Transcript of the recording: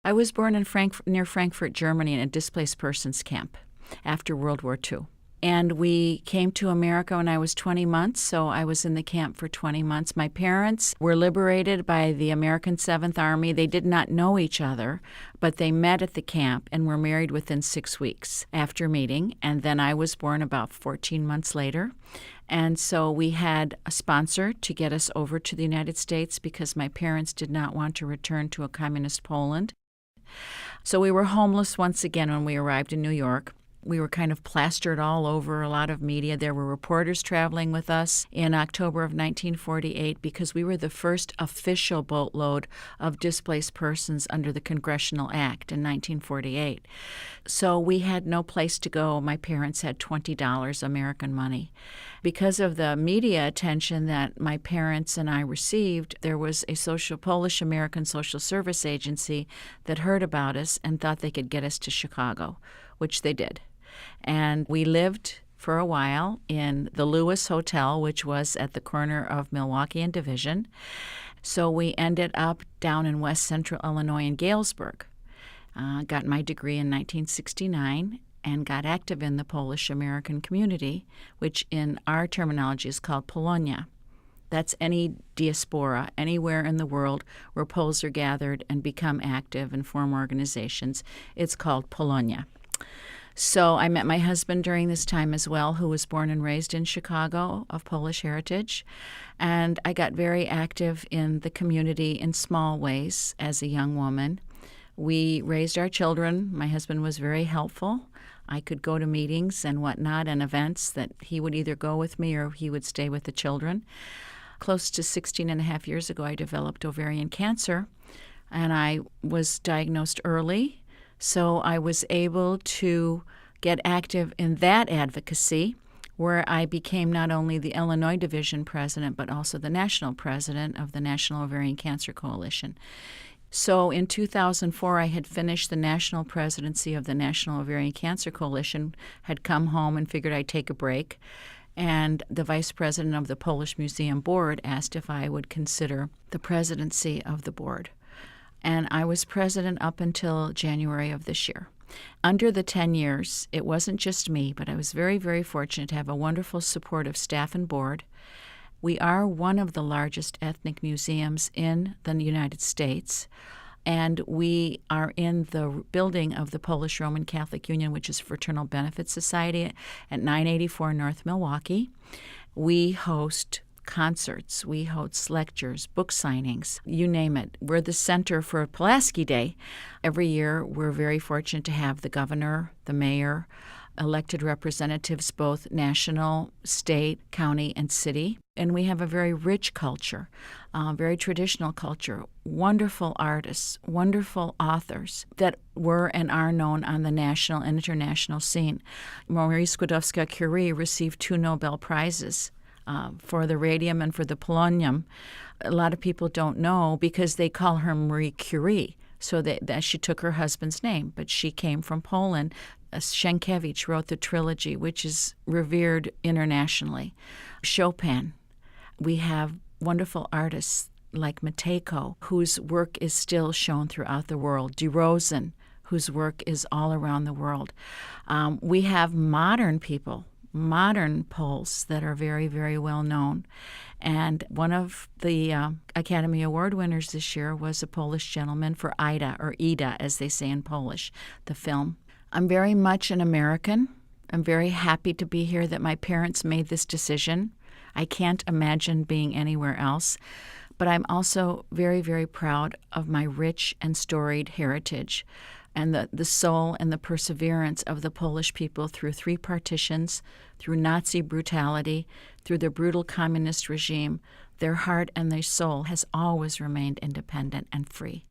I was born in near Frankfurt, Germany, in a displaced persons camp after World War II. And we came to America when I was 20 months, so I was in the camp for 20 months. My parents were liberated by the American 7th Army. They did not know each other, but they met at the camp and were married within 6 weeks after meeting. And then I was born about 14 months later. And so we had a sponsor to get us over to the United States because my parents did not want to return to a communist Poland. So we were homeless once again when we arrived in New York. We were kind of plastered all over a lot of media. There were reporters traveling with us in October of 1948 because we were the first official boatload of displaced persons under the Congressional Act in 1948. So we had no place to go. My parents had $20 American money. Because of the media attention that my parents and I received, there was a Polish-American social service agency that heard about us and thought they could get us to Chicago, which they did. And we lived for a while in the Lewis Hotel, which was at the corner of Milwaukee and Division. So we ended up down in west central Illinois in Galesburg. Got my degree in 1969 and got active in the Polish-American community, which in our terminology is called Polonia. That's any diaspora, anywhere in the world where Poles are gathered and become active and form organizations. It's called Polonia. So I met my husband during this time as well, who was born and raised in Chicago of Polish heritage. And I got very active in the community in small ways as a young woman. We raised our children. My husband was very helpful. I could go to meetings and whatnot and events that he would either go with me or he would stay with the children. Close to 16 and a half years ago, I developed ovarian cancer, and I was diagnosed early. So I was able to get active in that advocacy, where I became not only the Illinois Division president, but also the national president of the National Ovarian Cancer Coalition. So in 2004, I had finished the national presidency of the National Ovarian Cancer Coalition, had come home and figured I'd take a break. And the vice president of the Polish Museum Board asked if I would consider the presidency of the board. And I was president up until January of this year. Under the 10 years, it wasn't just me, but I was very, very fortunate to have a wonderful supportive staff and board. We are one of the largest ethnic museums in the United States, and we are in the building of the Polish Roman Catholic Union, which is Fraternal Benefit Society at 984 North Milwaukee. We host concerts, we host lectures, book signings, you name it. We're the center for Pulaski Day. Every year, we're very fortunate to have the governor, the mayor, elected representatives, both national, state, county, and city. And we have a very rich culture, very traditional culture, wonderful artists, wonderful authors that were and are known on the national and international scene. Marie Skłodowska-Curie received 2 Nobel Prizes for the radium and for the polonium. A lot of people don't know because they call her Marie Curie, so that she took her husband's name, but she came from Poland. Sienkiewicz wrote the trilogy, which is revered internationally. Chopin. We have wonderful artists like Matejko, whose work is still shown throughout the world. De Rosen, whose work is all around the world. We have modern people, modern Poles that are very, very well known. And one of the Academy Award winners this year was a Polish gentleman for Ida, or Ida, as they say in Polish, the film. I'm very much an American. I'm very happy to be here, that my parents made this decision. I can't imagine being anywhere else. But I'm also very, very proud of my rich and storied heritage and the soul and the perseverance of the Polish people through 3 partitions, through Nazi brutality, through the brutal communist regime. Their heart and their soul has always remained independent and free.